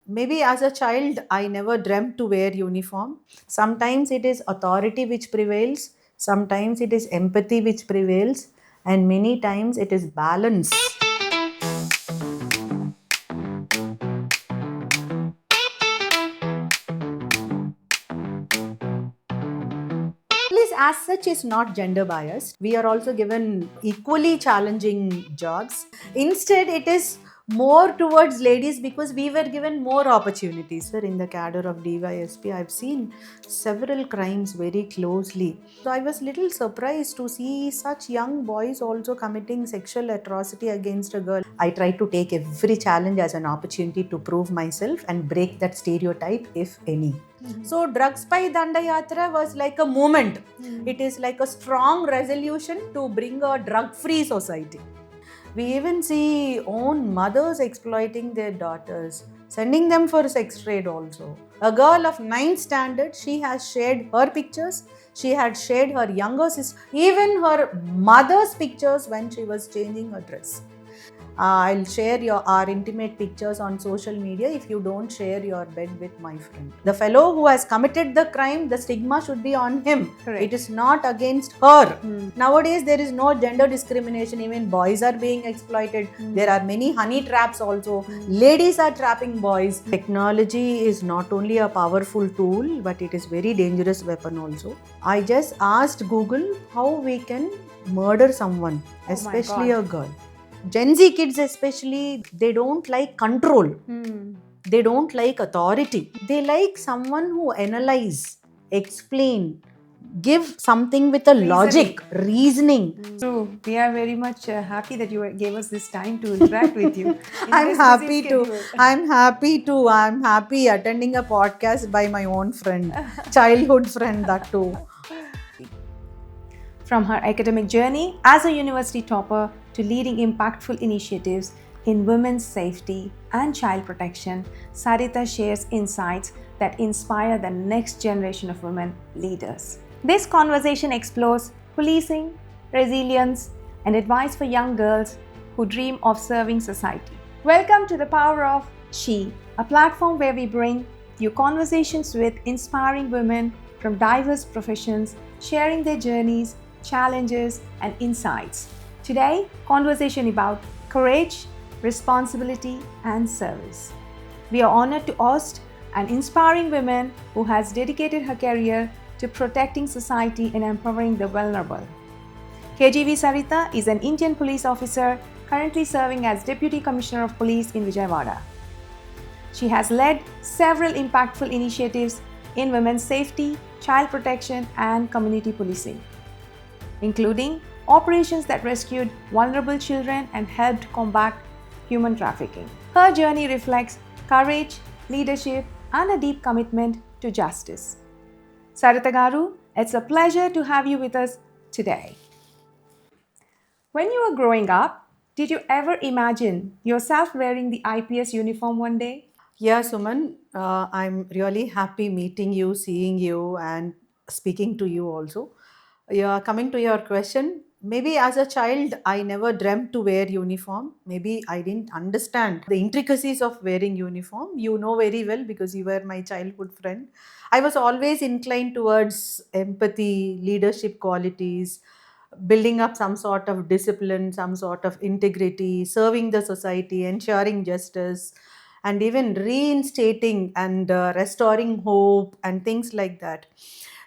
Maybe as a child, I never dreamt to wear uniform. Sometimes it is authority which prevails, sometimes it is empathy which prevails, and many times it is balance. Police, as such, is not gender biased. We are also given equally challenging jobs. Instead, it is more towards ladies because we were given more opportunities. Sir, in the cadre of DYSP, I've seen several crimes very closely. So I was little surprised to see such young boys also committing sexual atrocity against a girl. I try to take every challenge as an opportunity to prove myself and break that stereotype, if any. So, Drugs Pai Dandayatra was like a movement. It is like a strong resolution to bring a drug free society. We even see own mothers exploiting their daughters, sending them for sex trade also. A girl of 9th standard, she has shared her pictures, she had shared her younger sister, even her mother's pictures when she was changing her dress. I'll share our intimate pictures on social media if you don't share your bed with my friend. The fellow who has committed the crime, the stigma should be on him. Correct. It is not against her. Nowadays, there is no gender discrimination. Even boys are being exploited. There are many honey traps also. Ladies are trapping boys. Technology is not only a powerful tool, but it is very dangerous weapon also. I just asked Google how we can murder someone, especially a girl. Gen Z kids, especially, they don't like control. They don't like authority. They like someone who analyze, explain, give something with a logic, reasoning. So we are very much happy that you gave us this time to interact with you. In I'm this happy busy to. schedule. I'm happy attending a podcast by my own friend, childhood friend, that too. From her academic journey as a university topper to leading impactful initiatives in women's safety and child protection, Sarita shares insights that inspire the next generation of women leaders. This conversation explores policing, resilience, and advice for young girls who dream of serving society. Welcome to the Power of She, a platform where we bring you conversations with inspiring women from diverse professions, sharing their journeys, challenges, and insights. Today, conversation about courage, responsibility, and service. We are honored to host an inspiring woman who has dedicated her career to protecting society and empowering the vulnerable. KGV Sarita is an Indian police officer currently serving as Deputy Commissioner of Police in Vijayawada. She has led several impactful initiatives in women's safety, child protection, and community policing, including operations that rescued vulnerable children and helped combat human trafficking. Her journey reflects courage, leadership, and a deep commitment to justice. Sarita Garu, it's a pleasure to have you with us today. When you were growing up, did you ever imagine yourself wearing the IPS uniform one day? Yeah, Suman, I'm really happy meeting you, seeing you, and speaking to you also. Yeah, coming to your question, maybe as a child, I never dreamt to wear uniform. Maybe I didn't understand the intricacies of wearing uniform. You know very well because you were my childhood friend. I was always inclined towards empathy, leadership qualities, building up some sort of discipline, some sort of integrity, serving the society, ensuring justice, and even reinstating and restoring hope and things like that.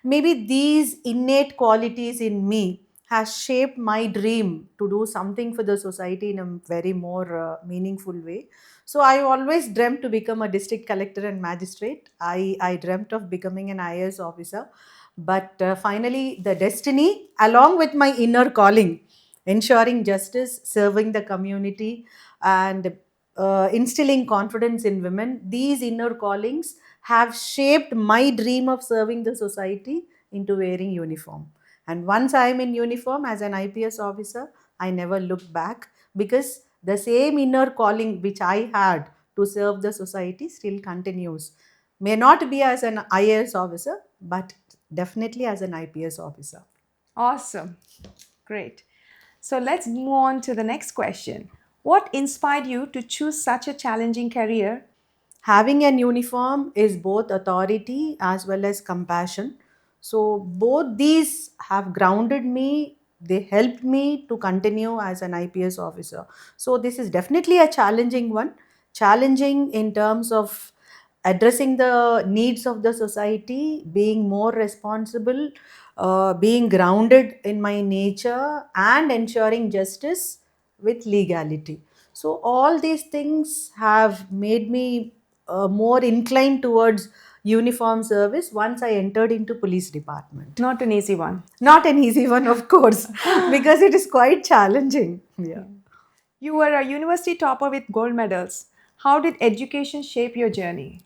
Maybe these innate qualities in me has shaped my dream to do something for the society in a very more meaningful way. So I always dreamt to become a district collector and magistrate. I dreamt of becoming an IAS officer. But finally, the destiny, along with my inner calling, ensuring justice, serving the community, and instilling confidence in women, these inner callings have shaped my dream of serving the society into wearing uniform. And once I am in uniform as an IPS officer, I never look back because the same inner calling which I had to serve the society still continues. May not be as an IAS officer, but definitely as an IPS officer. Awesome. Great. So let's move on to the next question. What inspired you to choose such a challenging career Having an uniform is both authority as well as compassion. So, both these have grounded me, they helped me to continue as an IPS officer. So, this is definitely a challenging one, challenging in terms of addressing the needs of the society, being more responsible, being grounded in my nature, and ensuring justice with legality. So, all these things have made me more inclined towards uniform service once I entered into police department. Not an easy one. Not an easy one, of course, because it is quite challenging. Yeah. You were a university topper with gold medals. How did education shape your journey?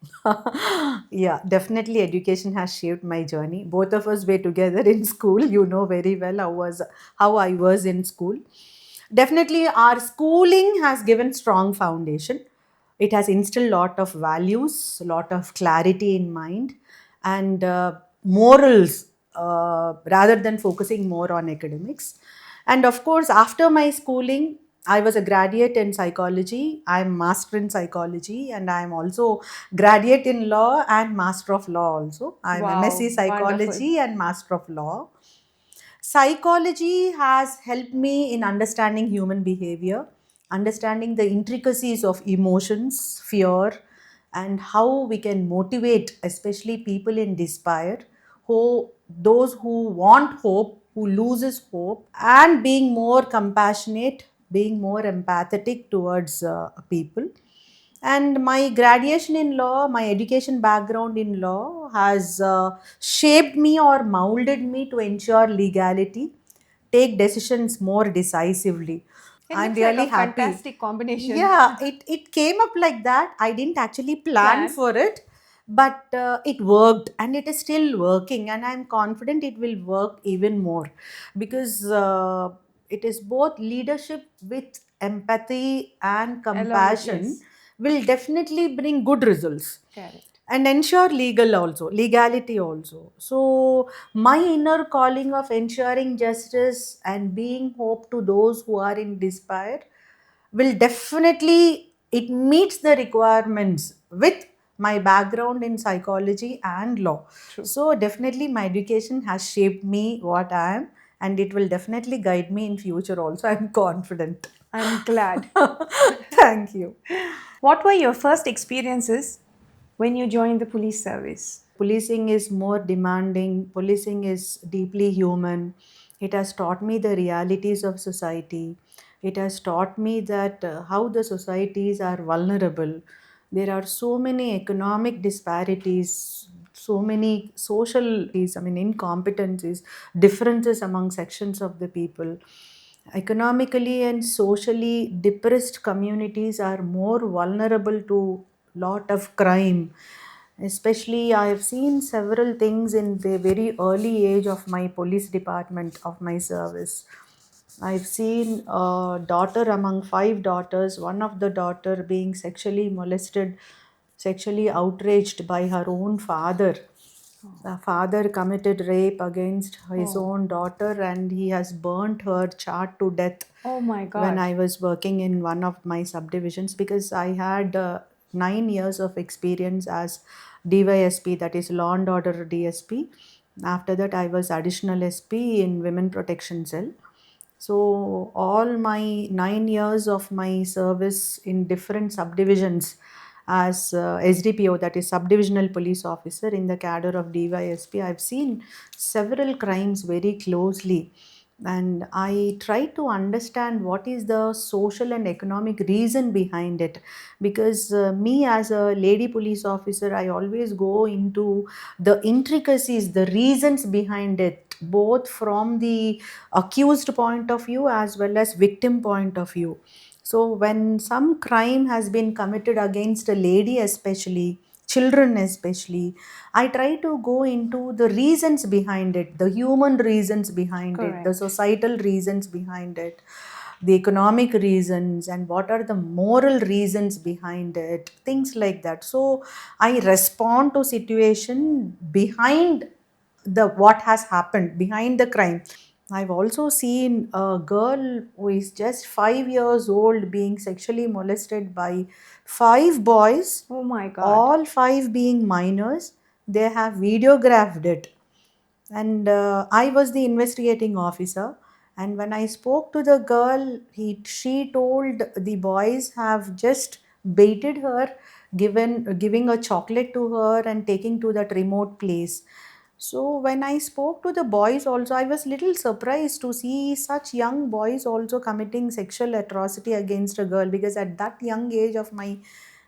Yeah, definitely education has shaped my journey. Both of us were together in school. You know very well how I was in school. Definitely our schooling has given strong foundation. It has instilled lot of values, lot of clarity in mind, and morals, rather than focusing more on academics. And of course, after my schooling, I was a graduate in psychology. I'm master in psychology, and I'm also graduate in law and master of law also. I'm MSc Wow, wonderful. psychology and master of law. Psychology has helped me in understanding human behavior, understanding the intricacies of emotions, fear, and how we can motivate, especially people in despair, who those who want hope, who loses hope, and being more compassionate, being more empathetic towards people. And my graduation in law, my education background in law has shaped me or molded me to ensure legality, take decisions more decisively. It I'm looks like really a happy. fantastic combination. Yeah, it came up like that. I didn't actually plan Plan. for it, but it worked and it is still working. And I'm confident it will work even more because it is both leadership with empathy and Along with, compassion yes, will definitely bring good results correct. and ensure legality also. So my inner calling of ensuring justice and being hope to those who are in despair will definitely, it meets the requirements with my background in psychology and law. True. So definitely my education has shaped me what I am, and it will definitely guide me in future also. I'm confident. I'm glad. Thank you. What were your first experiences when you joined the police service? Policing is more demanding, policing is deeply human. It has taught me the realities of society. It has taught me that how the societies are vulnerable. There are so many economic disparities, so many social, I mean, incompetencies, differences among sections of the people. Economically and socially depressed communities are more vulnerable to lot of crime. Especially, I have seen several things in the very early age of my police department of my service. I've seen a daughter among five daughters, one of the daughter being sexually molested, sexually outraged by her own father. The father committed rape against his Oh, own daughter and he has burnt her charred to death oh my when God. I was working in one of my subdivisions because I had 9 years of experience as DYSP, that is Law and Order DSP. After that, I was additional SP in Women Protection Cell. So, all my 9 years of my service in different subdivisions as SDPO, that is Subdivisional Police Officer in the cadre of DYSP, I've seen several crimes very closely. And I try to understand what is the social and economic reason behind it. Because me, as a lady police officer, I always go into the intricacies, the reasons behind it, both from the accused point of view as well as victim point of view. So when some crime has been committed against a lady, especially children especially, I try to go into the reasons behind it, the human reasons behind it, the Correct. societal reasons behind it, the economic reasons, and what are the moral reasons behind it, things like that. So I respond to situation behind the what has happened, behind the crime. I've also seen a girl who is just 5 years old being sexually molested by five boys, Oh my God. all five being minors. They have videographed it. And I was the investigating officer. And when I spoke to the girl, she told the boys have just baited her, giving a chocolate to her and taking to that remote place. So when I spoke to the boys also, I was little surprised to see such young boys also committing sexual atrocity against a girl, because at that young age of my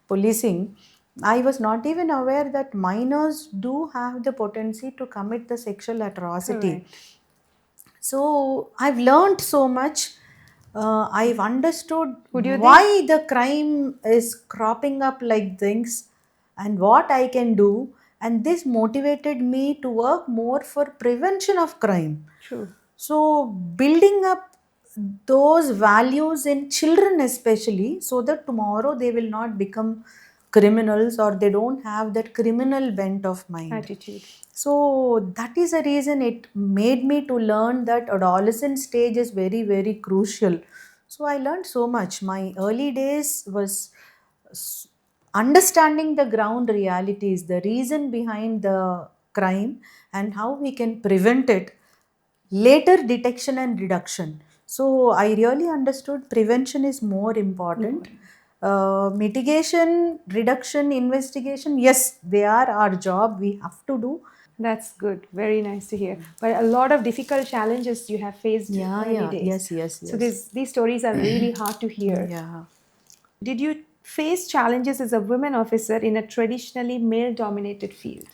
policing, I was not even aware that minors do have the potency to commit the sexual atrocity. Correct. So I've learned so much. I've understood Who do you think? why the crime is cropping up like things and what I can do. And this motivated me to work more for prevention of crime. True. So, building up those values in children, especially, so that tomorrow they will not become criminals or they don't have that criminal bent of mind. Attitude. So, that is a reason it made me to learn that adolescent stage is very, very crucial. So, I learned so much. My early days was s- understanding the ground realities, the reason behind the crime, and how we can prevent it. Later, detection and reduction. So I really understood prevention is more important. Mitigation, reduction, investigation, yes, they are our job, we have to do. That's good. Very nice to hear. But a lot of difficult challenges you have faced Yeah, early yeah, days. yes, yes, So yes. these stories are really hard to hear. Yeah. Did you face challenges as a women officer in a traditionally male dominated field?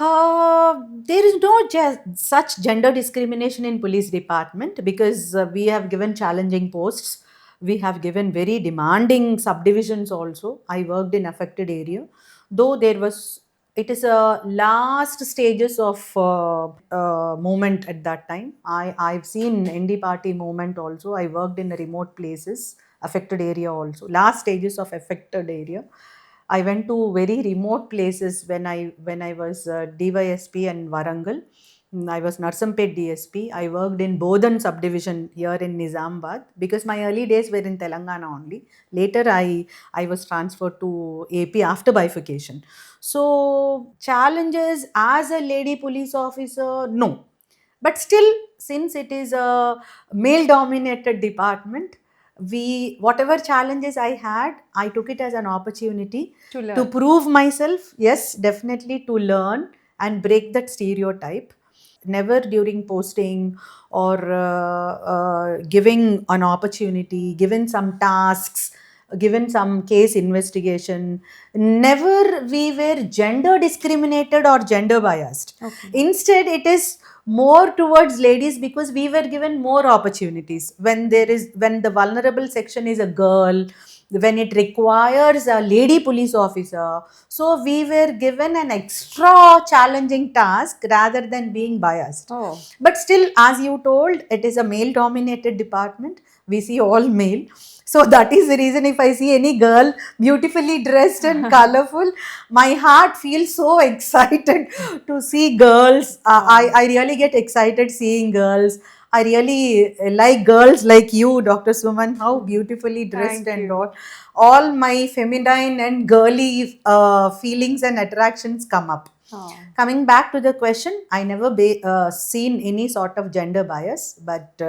There is no such gender discrimination in police department, because we have given challenging posts. We have given very demanding subdivisions also. I worked in affected area, though there was, it is a last stages of movement at that time. I've seen ND party movement also. I worked in remote places, affected area also. Last stages of affected area. I went to very remote places when I was DYSP and Warangal. I was Narsampet DSP. I worked in Bodhan subdivision here in Nizamabad, because my early days were in Telangana only. Later, I was transferred to AP after bifurcation. So challenges as a lady police officer, no. But still, since it is a male dominated department, we whatever challenges I had, I took it as an opportunity To to learn. prove myself. Yes, definitely to learn and break that stereotype. Never during posting or giving an opportunity, given some tasks, given some case investigation, never we were gender discriminated or gender biased. Okay. Instead, it is more towards ladies, because we were given more opportunities when the vulnerable section is a girl, when it requires a lady police officer. So we were given an extra challenging task rather than being biased. Oh, But still, as you told, it is a male dominated department. We see all male. So that is the reason if I see any girl beautifully dressed and colorful, my heart feels so excited to see girls. I really get excited seeing girls. I really like girls like you, Dr. Suman, how beautifully dressed thank and you. all my feminine and girly feelings and attractions come up. Oh. Coming back to the question, I never seen any sort of gender bias, but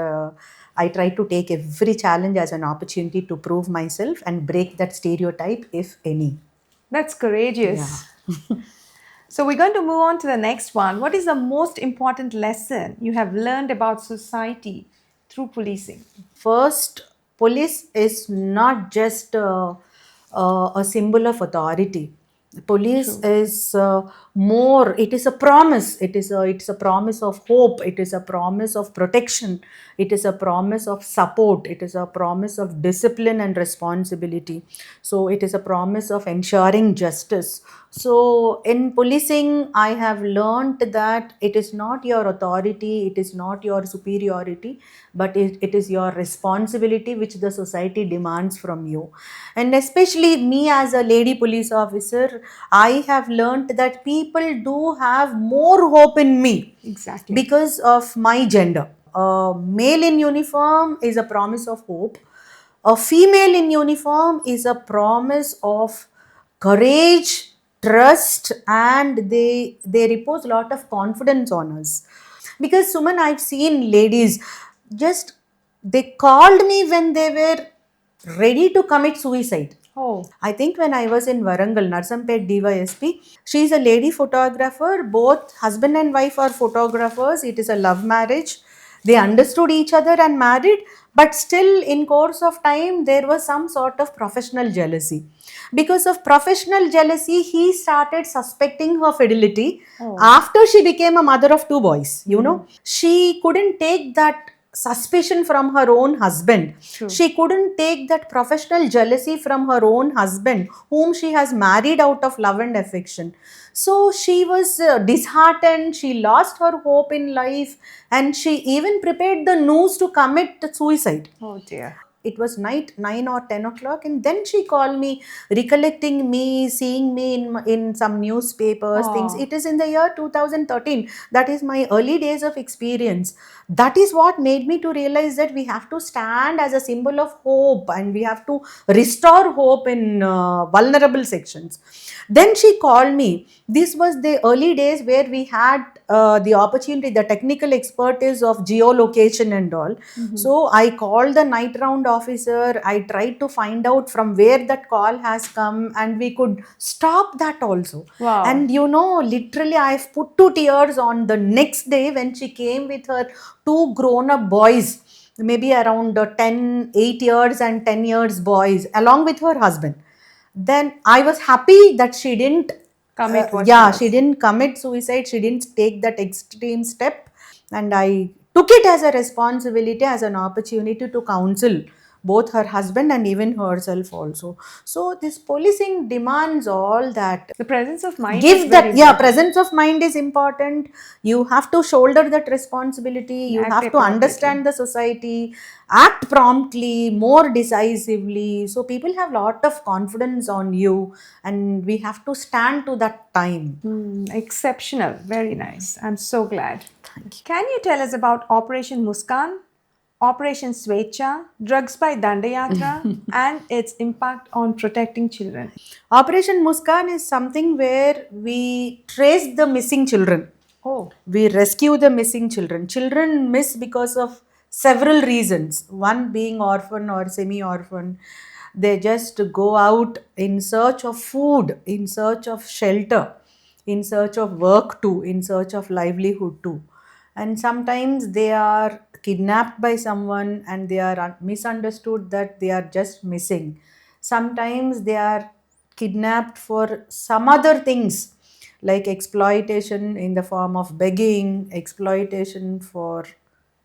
I try to take every challenge as an opportunity to prove myself and break that stereotype, if any. That's Yeah. courageous. So we're going to move on to the next one. What is the most important lesson you have learned about society through policing? First, police is not just a symbol of authority. Police True. is more. It is a promise. It's a promise of hope. It is a promise of protection. It is a promise of support. It is a promise of discipline and responsibility. So it is a promise of ensuring justice. So in policing, I have learned that it is not your authority, it is not your superiority, but it is your responsibility which the society demands from you. And especially me as a lady police officer, I have learned that people do have more hope in me Exactly. because of my gender. A male in uniform is a promise of hope. A female in uniform is a promise of courage, trust, and they repose a lot of confidence on us. Because Suman, I've seen ladies just they called me when they were ready to commit suicide. Oh, I think when I was in Varangal, Narsampet DYSP, she's a lady photographer. Both husband and wife are photographers. It is a love marriage. They understood each other and married, but still, in course of time, there was some sort of professional jealousy. Because of professional jealousy, he started suspecting her fidelity oh. after she became a mother of two boys. She couldn't take that suspicion from her own husband. True. She couldn't take that professional jealousy from her own husband, whom she has married out of love and affection. So she was disheartened, she lost her hope in life, and she even prepared the noose to commit suicide. Oh dear. It was night 9 or 10 o'clock, and then she called me, recollecting me, seeing me in some newspapers, things. Oh. It is in the year 2013. That is my early days of experience. That is what made me to realize that we have to stand as a symbol of hope, and we have to restore hope in vulnerable sections. Then she called me. This was the early days where we had the opportunity, the technical expertise of geolocation and all. So I called the night round officer. I tried to find out from where that call has come, and we could stop that also. Wow. And literally, I've put two tears on the next day when she came with her two grown up boys, maybe around 8 years and 10 years boys, along with her husband. Then I was happy that she didn't Commit what yeah, she she was. didn't commit suicide, she didn't take that extreme step, and I took it as a responsibility, as an opportunity to counsel both her husband and even herself also. So this policing demands all that. The presence of mind is Give very that, yeah, important. presence of mind is important. You have to shoulder that responsibility, you Act have to appropriately. understand the society, act promptly, more decisively, so people have lot of confidence on you, and we have to stand to that time. Exceptional. Very nice. I'm so glad. Thank you. Can you tell us about Operation Muskan, Operation Svecha, drugs by Dandayatra, and its impact on protecting children? Operation Muskan is something where we trace the missing children. Oh, We rescue the missing children. Children miss because of several reasons. One being orphan or semi orphan. They just go out in search of food, in search of shelter, in search of work too, in search of livelihood too. And sometimes they are kidnapped by someone and they are misunderstood that they are just missing. Sometimes they are kidnapped for some other things, like exploitation in the form of begging, exploitation for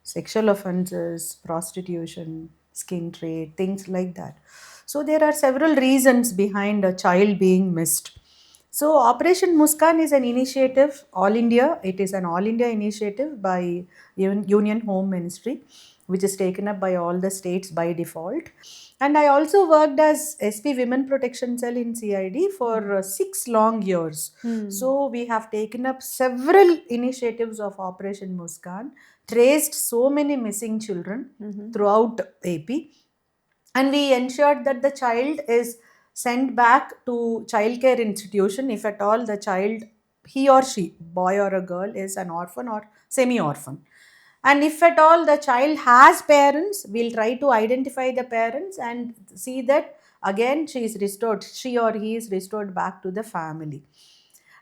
sexual offenses, prostitution, skin trade, things like that. So there are several reasons behind a child being missed. So Operation Muskan is an initiative, all India. It is an all India initiative by Union Home Ministry, which is taken up by all the states by default. And I also worked as SP Women Protection Cell in CID for 6 long years. So we have taken up several initiatives of Operation Muskan, traced so many missing children throughout AP, and we ensured that the child is sent back to childcare institution if at all the child, he or she, boy or a girl, is an orphan or semi orphan. And if at all the child has parents, we'll try to identify the parents and see that again she is restored, she or he is restored back to the family.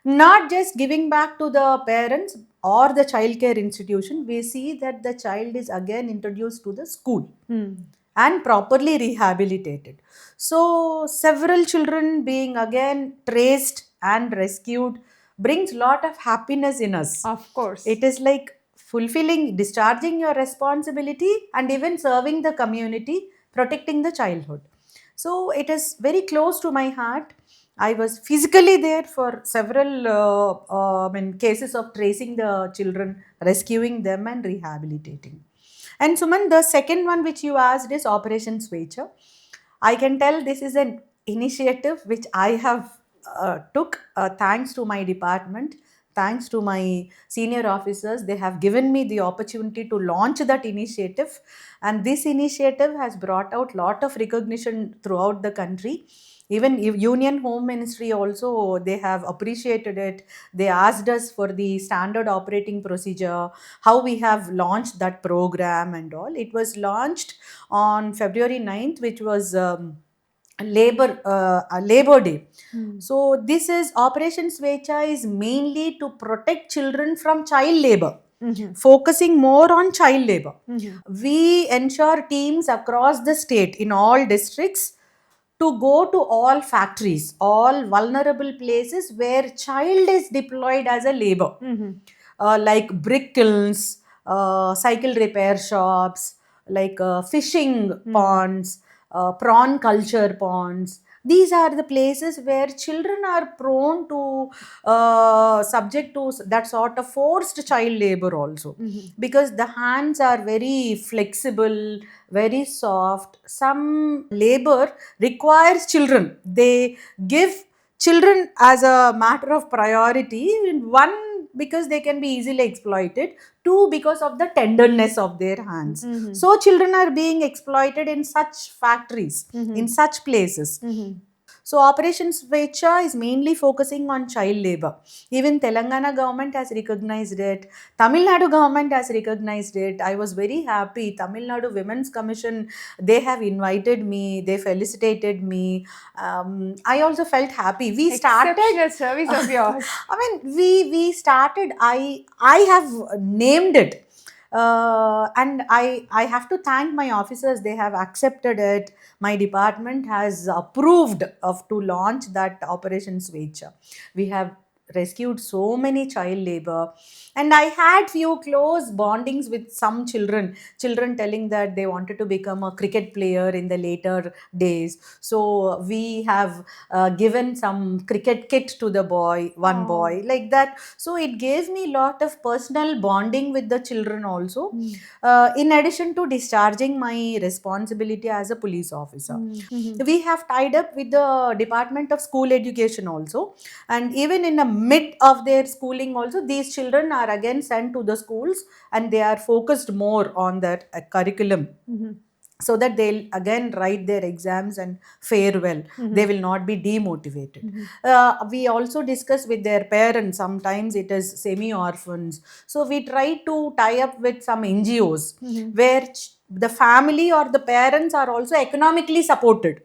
Not just giving back to the parents or the childcare institution, we see that the child is again introduced to the school and properly rehabilitated. So several children being again traced and rescued brings lot of happiness in us. of course. It is like fulfilling, discharging your responsibility and even serving the community, protecting the childhood. So it is very close to my heart. I was physically there for several cases of tracing the children, rescuing them, and rehabilitating. And Suman, the second one which you asked is Operation Svecha. I can tell this is an initiative which I have took thanks to my department, thanks to my senior officers, they have given me the opportunity to launch that initiative. And this initiative has brought out lot of recognition throughout the country. Even if Union Home Ministry also, they have appreciated it. They asked us for the standard operating procedure, how we have launched that program and all. It was launched on February 9th, which was Labor Day. So this is Operation Svecha is mainly to protect children from child labor, focusing more on child labor. We ensure teams across the state in all districts to go to all factories, all vulnerable places where child is deployed as a labor, like brick kilns, cycle repair shops, like fishing ponds, prawn culture ponds. These are the places where children are prone to subject to that sort of forced child labor also, because the hands are very flexible, very soft. Some labor requires children. They give children as a matter of priority. One, because they can be easily exploited. Two, because of the tenderness of their hands. So children are being exploited in such factories, in such places. So Operation Svecha is mainly focusing on child labor. Even Telangana government has recognized it. Tamil Nadu government has recognized it. I was very happy. Tamil Nadu Women's Commission, they have invited me. They felicitated me. I also felt happy. We started. Exceptional service of yours. I mean, we started. I have named it. And I have to thank my officers. They have accepted it. My department has approved of to launch that Operation Svecha. We have rescued so many child labor, and I had few close bondings with some children telling that they wanted to become a cricket player in the later days. So we have given some cricket kit to the one boy, like that. So it gave me lot of personal bonding with the children also, in addition to discharging my responsibility as a police officer. We have tied up with the Department of School Education also, and even in the mid of their schooling also, these children are again sent to the schools, and they are focused more on that curriculum, so that they'll again write their exams and fare well. They will not be demotivated. We also discuss with their parents. Sometimes it is semi orphans, so we try to tie up with some NGOs where the family or the parents are also economically supported.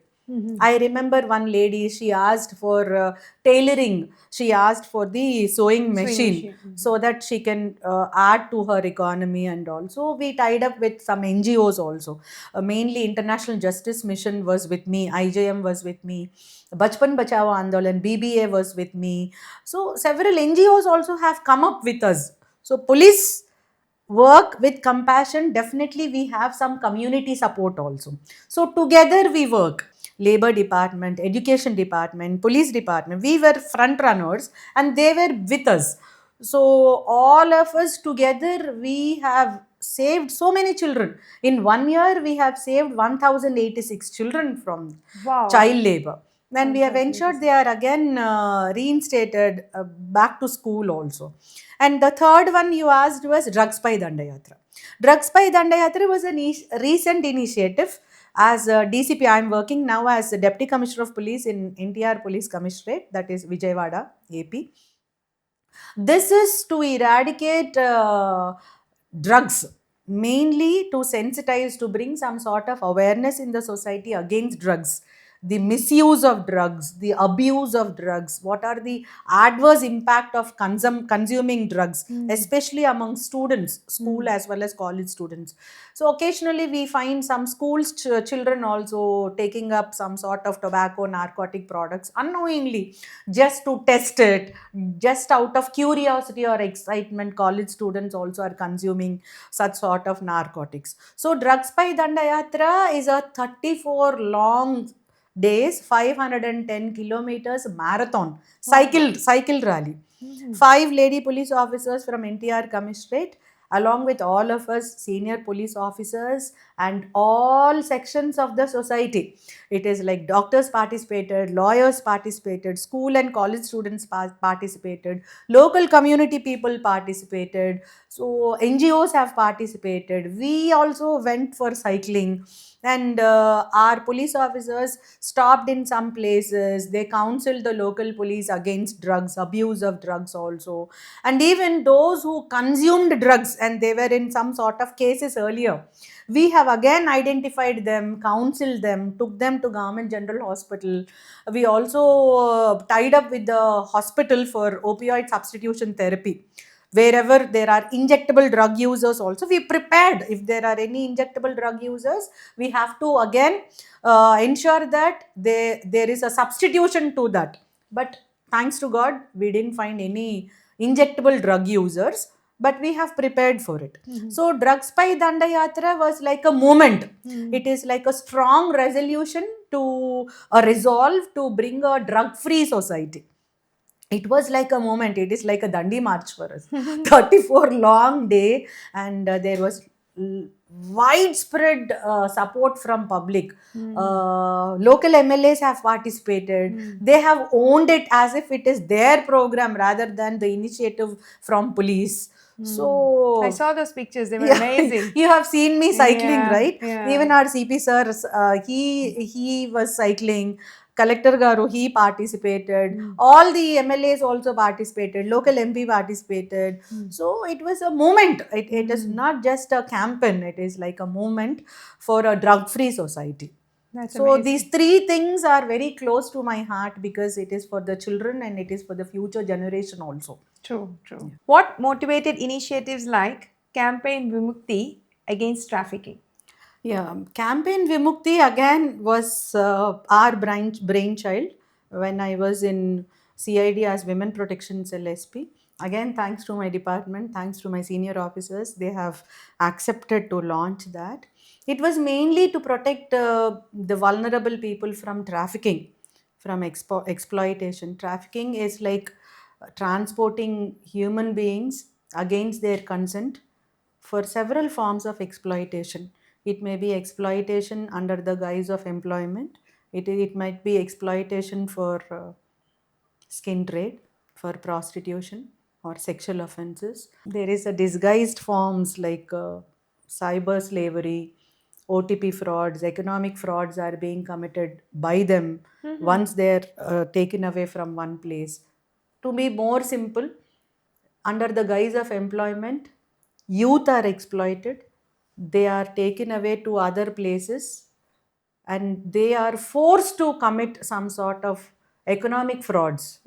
I remember one lady, she asked for tailoring. She asked for the sewing machine so that she can add to her economy. And also we tied up with some NGOs also. Mainly International Justice Mission was with me, IJM was with me, Bachpan Bachao Andolan, BBA was with me. So several NGOs also have come up with us. So police work with compassion. Definitely we have some community support also. So together we work. Labor department, education department, police department, we were front runners and they were with us. So all of us together, we have saved so many children. In 1 year we have saved 1086 children from child labor. Then we have ensured they are again reinstated back to school also. And the third one you asked was Drugs Pai Dandayatra. Drugs Pai Dandayatra was a recent initiative. As a DCP, I am working now as a Deputy Commissioner of Police in NTR Police Commissionerate, that is Vijayawada, AP. This is to eradicate drugs, mainly to sensitize, to bring some sort of awareness in the society against drugs, the misuse of drugs, the abuse of drugs, what are the adverse impact of consuming drugs, especially among students, school as well as college students. So occasionally we find some schools children also taking up some sort of tobacco, narcotic products unknowingly, just to test it, just out of curiosity or excitement. College students also are consuming such sort of narcotics. So Drugs Pai Dandayatra is a 34 long days, 510 kilometers marathon cycle rally. 5 lady police officers from NTR Commissionerate along with all of us senior police officers and all sections of the society. It is like doctors participated, lawyers participated, school and college students participated, local community people participated, so NGOs have participated. We also went for cycling, and our police officers stopped in some places. They counseled the local police against drugs, abuse of drugs also, and even those who consumed drugs and they were in some sort of cases earlier, we have again identified them, counseled them, took them to government general hospital. We also tied up with the hospital for opioid substitution therapy. Wherever there are injectable drug users also, we prepared. If there are any injectable drug users, we have to again ensure that there is a substitution to that. But thanks to God, we didn't find any injectable drug users, but we have prepared for it. So Drugs Pai Danda Yatra was like a movement. It is like a strong resolution to a resolve to bring a drug free society. It was like a moment. It is like a Dandi march for us. 34 long day, and there was widespread support from public. Local MLAs have participated. They have owned it as if it is their program rather than the initiative from police. So I saw those pictures, they were yeah, amazing. you have seen me cycling, Yeah, right? yeah. Even our CP sir, he was cycling. Collector Garu, he participated. All the MLAs also participated. Local MP participated. So it was a movement. It is not just a campaign. It is like a movement for a drug-free society. That's So amazing. these three things are very close to my heart because it is for the children and it is for the future generation also. True, true. What motivated initiatives like Campaign Vimukti against trafficking? Yeah, Campaign Vimukti again was our brainchild when I was in CID as Women Protection Cell SP. Again, thanks to my department, thanks to my senior officers, they have accepted to launch that. It was mainly to protect the vulnerable people from trafficking, from exploitation. Trafficking is like transporting human beings against their consent for several forms of exploitation. It may be exploitation under the guise of employment. It might be exploitation for skin trade, for prostitution or sexual offenses. There is a disguised forms like cyber slavery, OTP frauds, economic frauds are being committed by them once they're taken away from one place. To be more simple, under the guise of employment, youth are exploited, they are taken away to other places, and they are forced to commit some sort of economic frauds.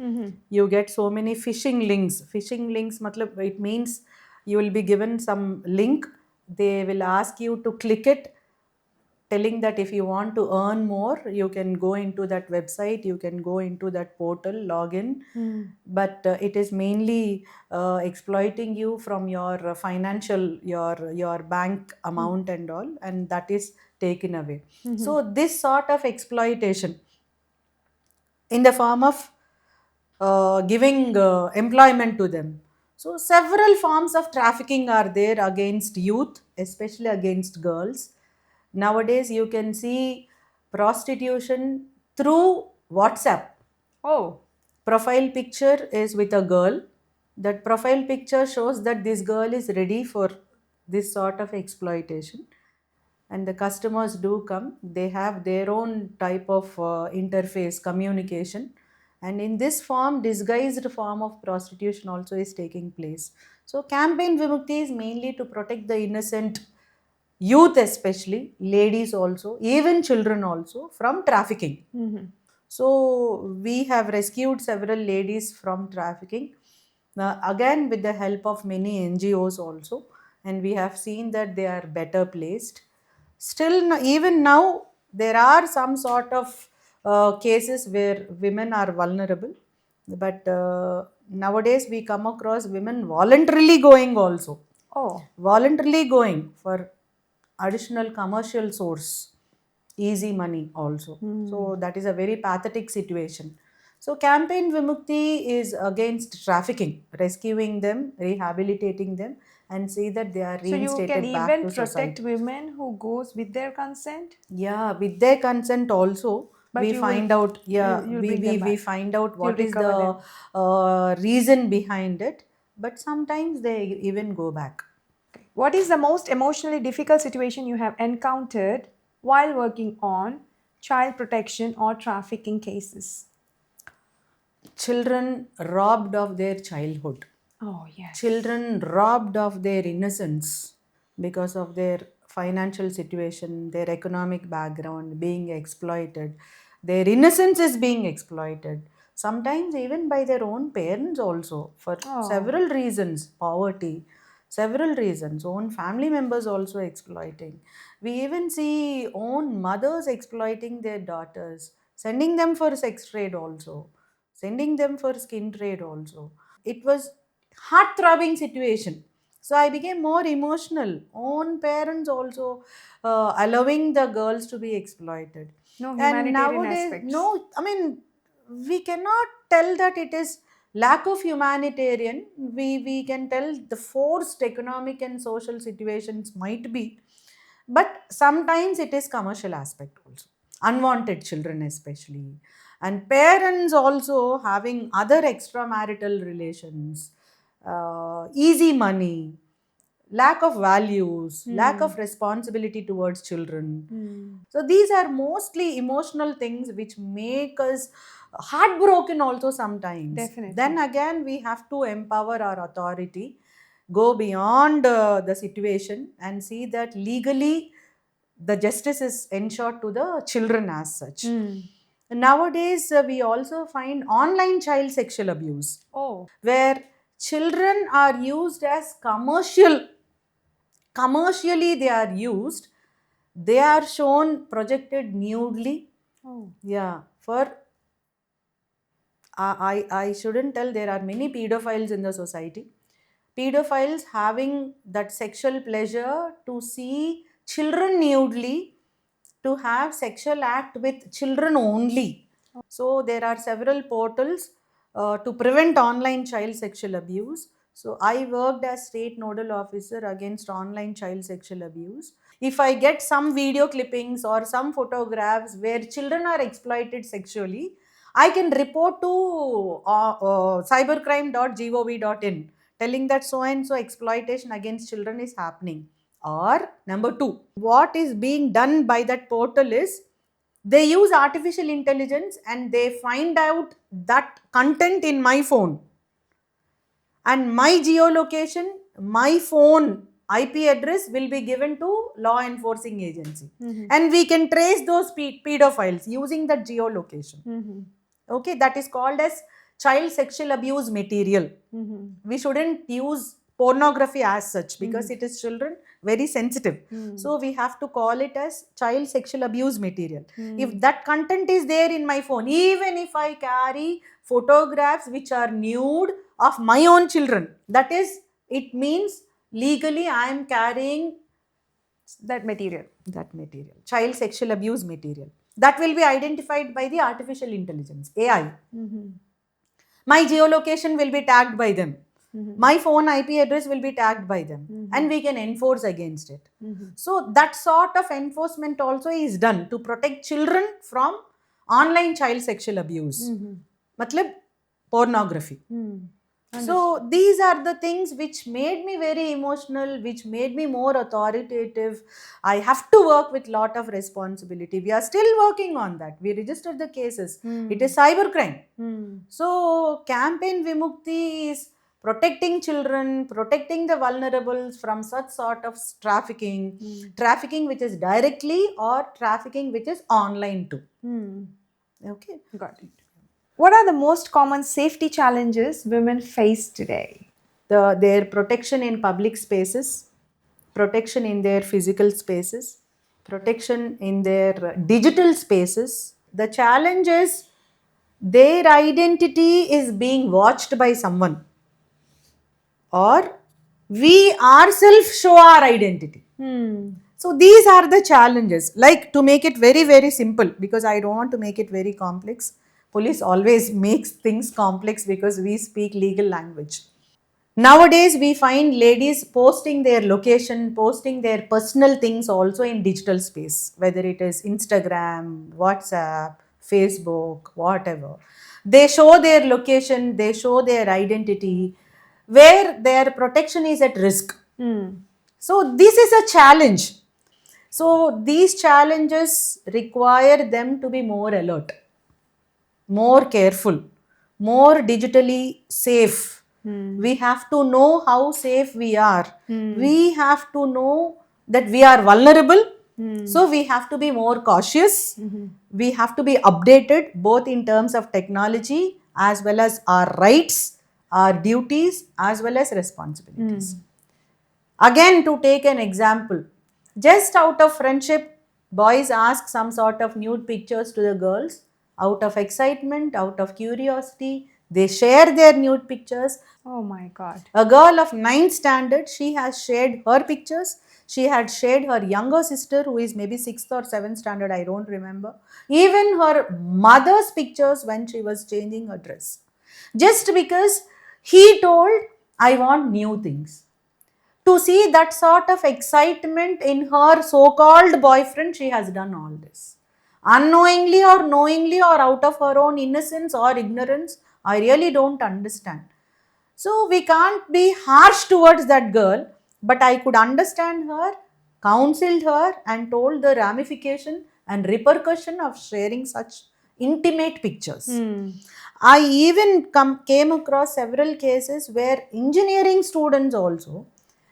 You get so many phishing links. Phishing links, matlab, it means you will be given some link, they will ask you to click it, telling that if you want to earn more, you can go into that website, you can go into that portal, login. But it is mainly exploiting you from your financial, your bank amount and all, and that is taken away. So this sort of exploitation in the form of giving employment to them. So, several forms of trafficking are there against youth, especially against girls. Nowadays, you can see prostitution through WhatsApp. Oh, Profile picture is with a girl. That profile picture shows that this girl is ready for this sort of exploitation, and the customers do come. They have their own type of interface communication, and in this form, disguised form of prostitution also is taking place. So Campaign Vimukti is mainly to protect the innocent youth, especially ladies also, even children also, from trafficking. So we have rescued several ladies from trafficking, again with the help of many NGOs also, and we have seen that they are better placed. Still, even now, there are some sort of cases where women are vulnerable, but nowadays we come across women voluntarily going also, oh, voluntarily going for additional commercial source, easy money also. So that is a very pathetic situation. So Campaign Vimukti is against trafficking, rescuing them, rehabilitating them, and see that they are So you can reinstated back even to protect society. women who goes with their consent, Yeah, with their consent also, but we you will find out, yeah, you'll we, bring we, them we back. find out You'll what is recover the them. reason behind it, but sometimes they even go back. What is the most emotionally difficult situation you have encountered while working on child protection or trafficking cases? Children robbed of their childhood, Oh, yes. children robbed of their innocence because of their financial situation, their economic background being exploited. Their innocence is being exploited. Sometimes, even by their own parents, also, for Oh, several reasons, poverty, several reasons, own family members also exploiting. We even see own mothers exploiting their daughters, sending them for sex trade also, sending them for skin trade also. It was heart-throbbing situation. So I became more emotional. Own parents also allowing the girls to be exploited. no And humanitarian nowadays, aspects. no, I mean, we cannot tell that it is lack of humanitarian. We can tell the forced economic and social situations might be, but sometimes it is commercial aspect also, unwanted children especially, and parents also having other extramarital relations, easy money, lack of values, lack Hmm. of responsibility towards children. Hmm. So these are mostly emotional things which make us heartbroken also sometimes. Then Definitely. again, we have to empower our authority, go beyond the situation and see that legally the justice is ensured to the children as such. Hmm. Nowadays, we also find online child sexual abuse Oh. where children are used as commercially they are used, they are shown projected nudely. Oh. Yeah, for I shouldn't tell, there are many pedophiles in the society. Pedophiles having that sexual pleasure to see children nudely, to have sexual act with children only. So there are several portals to prevent online child sexual abuse. So I worked as state nodal officer against online child sexual abuse. If I get some video clippings or some photographs where children are exploited sexually, I can report to cybercrime.gov.in telling that so and so exploitation against children is happening. Or number two, what is being done by that portal is they use artificial intelligence and they find out that content in my phone and my geolocation, my phone IP address will be given to law enforcing agency, Mm-hmm. and we can trace those pedophiles using that geolocation. Mm-hmm. Okay, that is called as child sexual abuse material. Mm-hmm. We shouldn't use pornography as such because Mm-hmm. it is children very sensitive, Mm-hmm. so we have to call it as child sexual abuse material. If Mm-hmm. that content is there in my phone, even if I carry photographs which are nude of my own children, that is, it means legally I am carrying That material. that material, child sexual abuse material, that will be identified by the artificial intelligence AI. Mm-hmm. My geolocation will be tagged by them. Mm-hmm. My phone IP address will be tagged by them, Mm-hmm. and we can enforce against it. Mm-hmm. So, that sort of enforcement also is done to protect children from online child sexual abuse. Mm-hmm. Matlab, pornography. Mm-hmm. Understood. So, these are the things which made me very emotional, which made me more authoritative. I have to work with lot of responsibility. We are still working on that. We registered the cases. It is cybercrime. Mm-hmm. So, Campaign Vimukti is protecting children, protecting the vulnerables from such sort of trafficking, trafficking which is directly or trafficking which is online too. Mm-hmm. Okay. Got it. What are the most common safety challenges women face today? Their protection in public spaces, protection in their physical spaces, protection in their digital spaces. The challenge is their identity is being watched by someone, or we ourselves show our identity. Hmm. So these are the challenges. Like, to make it very, very simple, because I don't want to make it very complex. Police always makes things complex because we speak legal language. Nowadays, we find ladies posting their location, posting their personal things also in digital space, whether it is Instagram, WhatsApp, Facebook, whatever. They show their location, they show their identity, where their protection is at risk. So, this is a challenge. So, these challenges require them to be more alert, more careful, more digitally safe. We have to know how safe we are. We have to know that we are vulnerable. So we have to be more cautious. We have to be updated both in terms of technology as well as our rights, our duties, as well as responsibilities. Again, to take an example, just out of friendship, boys ask some sort of nude pictures to the girls. Out of excitement, out of curiosity, they share their nude pictures. Oh my God. A girl of 9th standard, she has shared her pictures. She had shared her younger sister, who is maybe 6th or 7th standard, I don't remember. Even her mother's pictures when she was changing her dress. Just because he told, I want new things. To see that sort of excitement in her so-called boyfriend, she has done all this. Unknowingly or knowingly or out of her own innocence or ignorance, I really don't understand. So we can't be harsh towards that girl, but I could understand her, counseled her, and told the ramification and repercussion of sharing such intimate pictures. I even came across several cases where engineering students also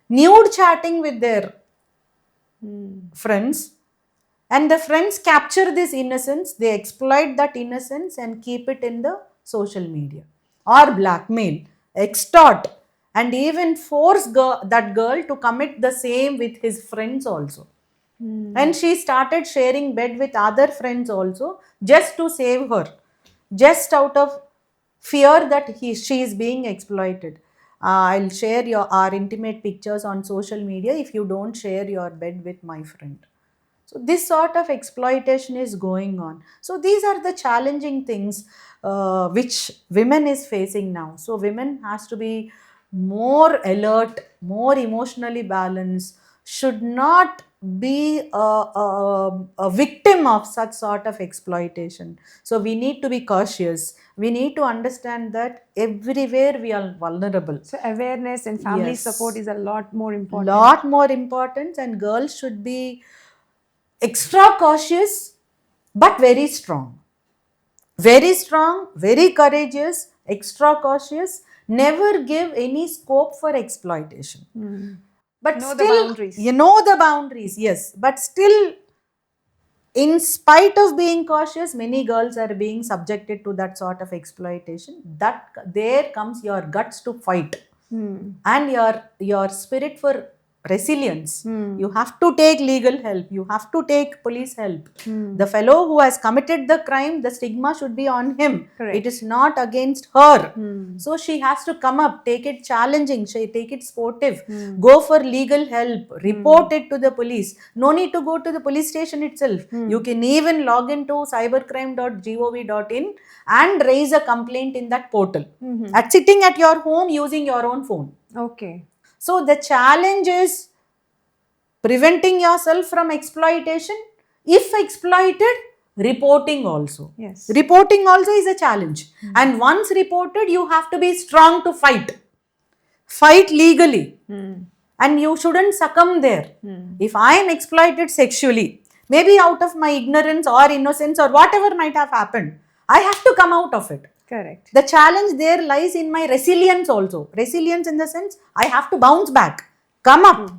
nude chatting with their friends, and the friends capture this innocence, they exploit that innocence and keep it in the social media, or blackmail, extort, and even force that girl to commit the same with his friends also. And she started sharing bed with other friends also, just to save her, just out of fear that she is being exploited. I'll share our intimate pictures on social media if you don't share your bed with my friend. So this sort of exploitation is going on. So these are the challenging things which women is facing now. So women has to be more alert, more emotionally balanced, should not be a victim of such sort of exploitation. So we need to be cautious. We need to understand that everywhere we are vulnerable. So awareness and family Yes. support is a lot more important. Lot more important, and girls should be extra cautious but very strong. Very strong, very courageous, extra cautious, never give any scope for exploitation. But Know the still, boundaries. you know the boundaries, yes. But still, in spite of being cautious, many girls are being subjected to that sort of exploitation. That there comes your guts to fight, and your spirit for resilience. You have to take legal help. You have to take police help. The fellow who has committed the crime, the stigma should be on him. Correct. It is not against her. So she has to come up, take it challenging, take it sportive, go for legal help, report it to the police. No need to go to the police station itself. You can even log into cybercrime.gov.in and raise a complaint in that portal, at sitting at your home using your own phone. Okay. So the challenge is preventing yourself from exploitation. If exploited, reporting also. Yes. Reporting also is a challenge. And once reported, you have to be strong to fight. Fight legally. And you shouldn't succumb there. If I am exploited sexually, maybe out of my ignorance or innocence or whatever might have happened, I have to come out of it. Correct. The challenge there lies in my resilience also. Resilience in the sense, I have to bounce back, come up.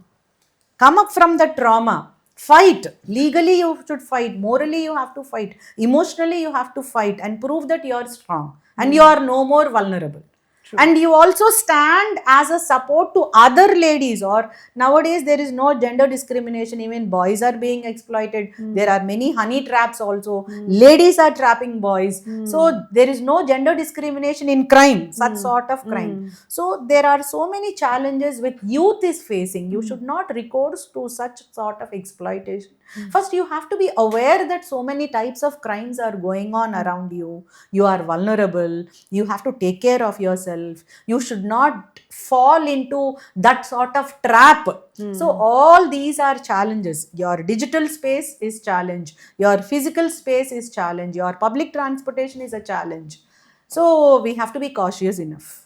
Come up from the trauma. Fight. Legally, you should fight. Morally, you have to fight. Emotionally, you have to fight and prove that you are strong and you are no more vulnerable. True. And you also stand as a support to other ladies. Or nowadays, there is no gender discrimination. Even boys are being exploited. There are many honey traps also. Ladies are trapping boys. So there is no gender discrimination in crime, such sort of crime. So there are so many challenges which youth is facing. You should not recourse to such sort of exploitation. First, you have to be aware that so many types of crimes are going on around you. You are vulnerable. You have to take care of yourself. You should not fall into that sort of trap. So all these are challenges. Your digital space is challenge. Your physical space is challenge. Your public transportation is a challenge. So we have to be cautious enough.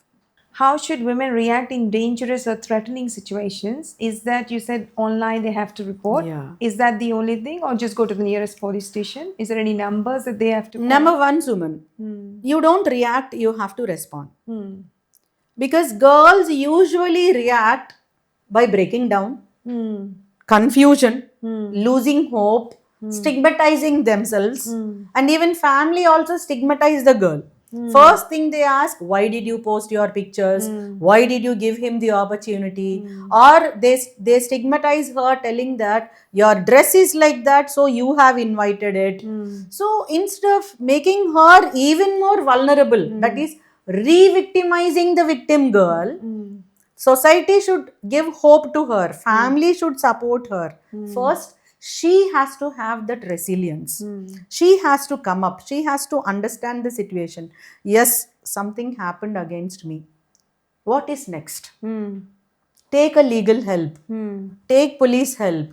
How should women react in dangerous or threatening situations? Is that, you said online they have to report? Yeah. Is that the only thing, or just go to the nearest police station? Is there any numbers that they have to call? Number one, Suman, you don't react, you have to respond. Because girls usually react by breaking down, confusion, losing hope, stigmatizing themselves, and even family also stigmatize the girl. First thing they ask, why did you post your pictures? Why did you give him the opportunity? Or they stigmatize her, telling that your dress is like that, so you have invited it. So instead of making her even more vulnerable, that is re-victimizing the victim girl, society should give hope to her, family should support her. First, she has to have that resilience. She has to come up, she has to understand the situation. Yes, something happened against me. What is next? Take a legal help, take police help,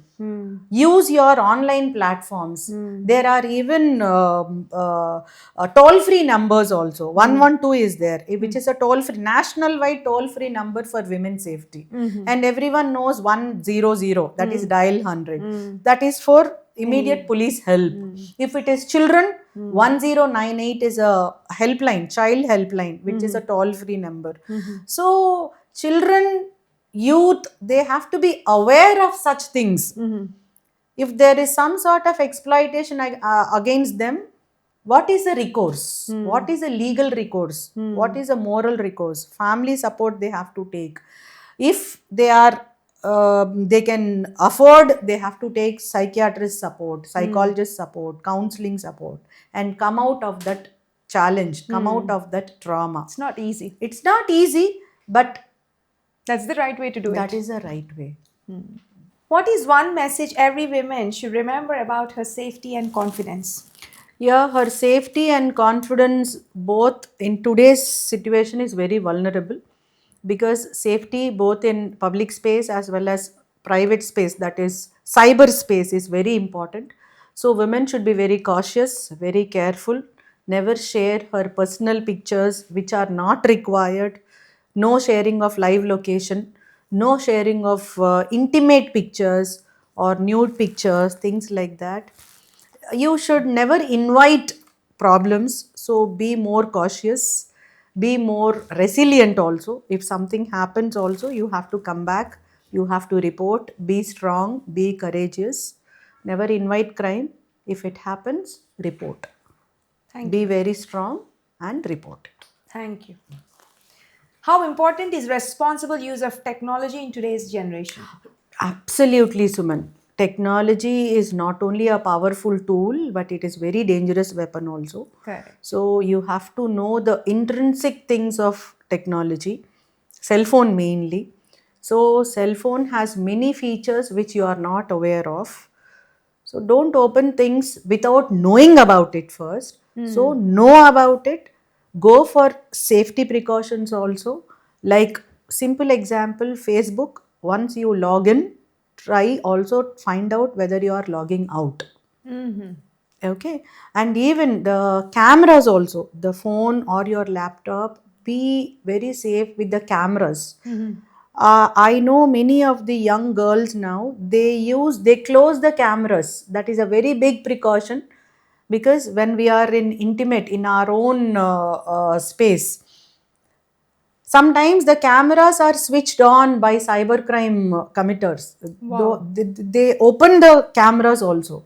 use your online platforms. There are even toll free numbers also. 112 is there, which is a toll free, national wide toll free number for women's safety. And everyone knows 100, that is dial 100. That is for immediate police help. If it is children, 1098 is a helpline, child helpline, which is a toll free number. So children, youth, they have to be aware of such things. If there is some sort of exploitation against them, what is the recourse? What is a legal recourse? What is a moral recourse? Family support they have to take. If they are they can afford, they have to take psychiatrist support, psychologist support, counseling support, and come out of that challenge, come out of that trauma. It's not easy. It's not easy, but That's the right way to do that it. is the right way. What is one message every woman should remember about her safety and confidence? Yeah, her safety and confidence, both in today's situation, is very vulnerable, because safety, both in public space as well as private space, that is cyber space, is very important. So women should be very cautious, very careful, never share her personal pictures which are not required, no sharing of live location, no sharing of intimate pictures or nude pictures, things like that. You should never invite problems, so be more cautious, be more resilient also. If something happens also, you have to come back, you have to report, be strong, be courageous, never invite crime. If it happens, report. Thank Be you. very strong and report it. Thank you. How important is responsible use of technology in today's generation? Absolutely, Suman. Technology is not only a powerful tool, but it is very dangerous weapon also. Correct. So you have to know the intrinsic things of technology, cell phone mainly. So cell phone has many features which you are not aware of. So don't open things without knowing about it first. So know about it. Go for safety precautions also. Like simple example, Facebook, once you log in, try also find out whether you are logging out. Okay. And even the cameras also, the phone or your laptop, be very safe with the cameras. I know many of the young girls now, they close the cameras. That is a very big precaution, because when we are in intimate, in our own space, sometimes the cameras are switched on by cybercrime committers. Wow. They open the cameras also.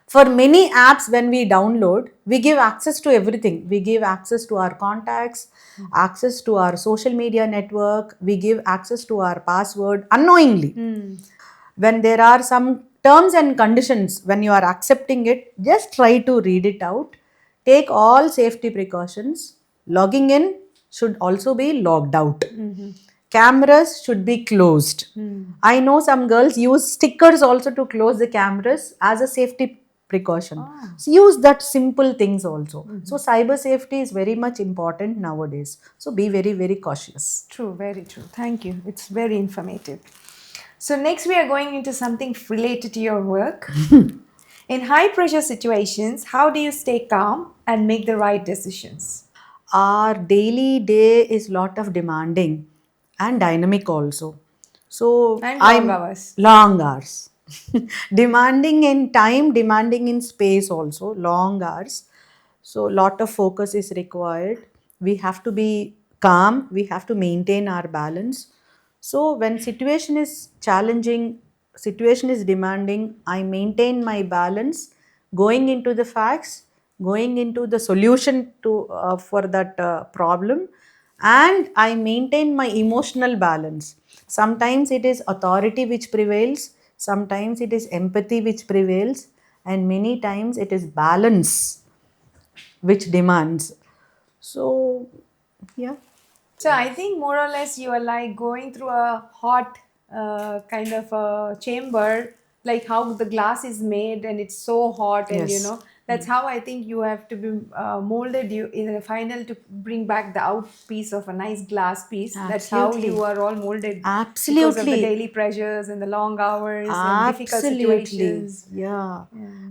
For many apps, when we download, we give access to everything. We give access to our contacts, access to our social media network, we give access to our password unknowingly. When there are some terms and conditions, when you are accepting it, just try to read it out. Take all safety precautions. Logging in should also be logged out. cameras should be closed. I know some girls use stickers also to close the cameras as a safety precaution. So use that simple things also. So cyber safety is very much important nowadays. So be very, very cautious. True, very true. Thank you. It's very informative. So, next we are going into something related to your work. In high pressure situations, how do you stay calm and make the right decisions? Our daily day is lot of demanding and dynamic also. So And I'm long hours. long hours. Demanding in time, demanding in space also, long hours. So lot of focus is required. We have to be calm, we have to maintain our balance. So when situation is challenging, situation is demanding, I maintain my balance, going into the facts, going into the solution to for that problem, and I maintain my emotional balance. Sometimes it is authority which prevails, sometimes it is empathy which prevails, and many times it is balance which demands. So, yeah. So, I think more or less you are like going through a hot kind of a chamber, like how the glass is made and it's so hot, and Yes. that's how I think you have to be molded you in the final to bring back the out piece of a nice glass piece. That's how Absolutely. you are all molded because of the Absolutely. daily pressures and the long hours and difficult Absolutely. situations. Yeah.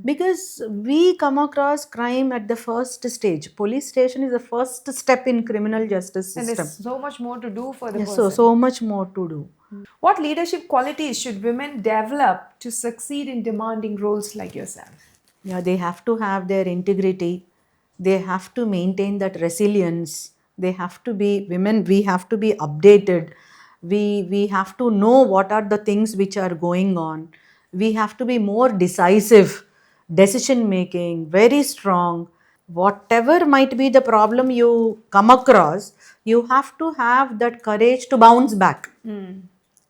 Because we come across crime at the first stage. Police station is the first step in criminal justice And system. there's so much more to do for the Yes, person. so much more to do. What leadership qualities should women develop to succeed in demanding roles like yourself? Yeah, they have to have their integrity. They have to maintain that resilience. They have to be women. We have to be updated. We have to know what are the things which are going on. We have to be more decisive, decision making, very strong. Whatever might be the problem you come across, you have to have that courage to bounce back.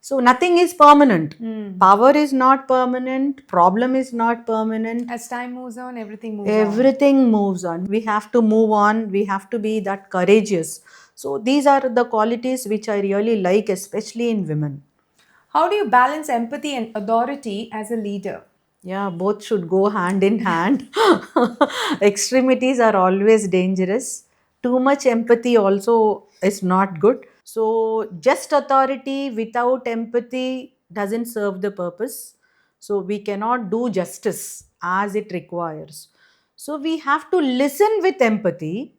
So nothing is permanent. Power is not permanent. Problem is not permanent. As time moves on, everything moves on. Everything moves on. We have to move on. We have to be that courageous. So these are the qualities which I really like, especially in women. How do you balance empathy and authority as a leader? Yeah, both should go hand in hand. Extremities are always dangerous. Too much empathy also is not good. So, just authority without empathy doesn't serve the purpose. So, we cannot do justice as it requires. So, we have to listen with empathy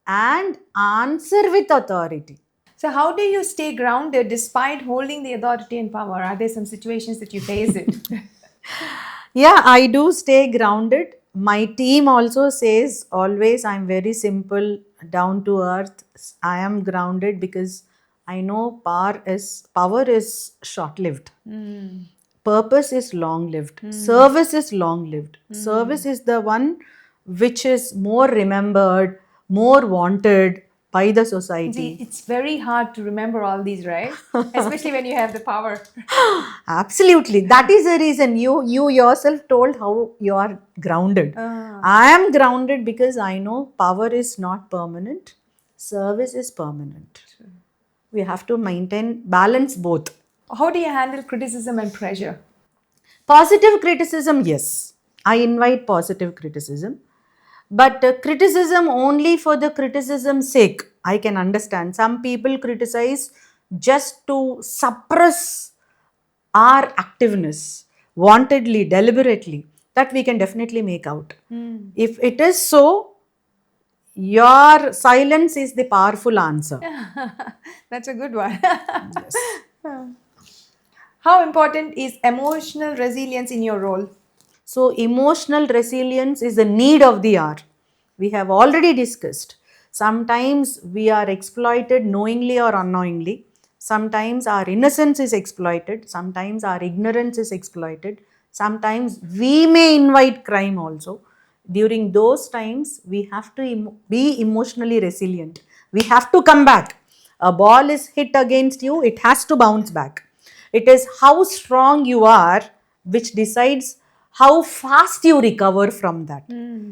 and answer with authority. So, how do you stay grounded despite holding the authority and power? Are there some situations that you face it? Yeah, I do stay grounded. My team also says always I'm very simple, down to earth. I am grounded because I know power is short lived. Purpose is long lived. Service is long lived. Service is the one which is more remembered, more wanted by the society. See, it's very hard to remember all these, right? Especially when you have the power. Absolutely. That is the reason you yourself told how you are grounded. Ah. I am grounded because I know power is not permanent, service is permanent. We have to maintain balance both. How do you handle criticism and pressure? Positive criticism, yes. I invite positive criticism. But criticism only for the criticism's sake, I can understand. Some people criticize just to suppress our activeness, wantedly, deliberately. That we can definitely make out. If it is so, your silence is the powerful answer. That's a good one. How important is emotional resilience in your role? So, emotional resilience is a need of the hour. We have already discussed. Sometimes we are exploited knowingly or unknowingly. Sometimes our innocence is exploited. Sometimes our ignorance is exploited. Sometimes we may invite crime also. During those times, we have to be emotionally resilient. We have to come back. A ball is hit against you, it has to bounce back. It is how strong you are which decides how fast you recover from that.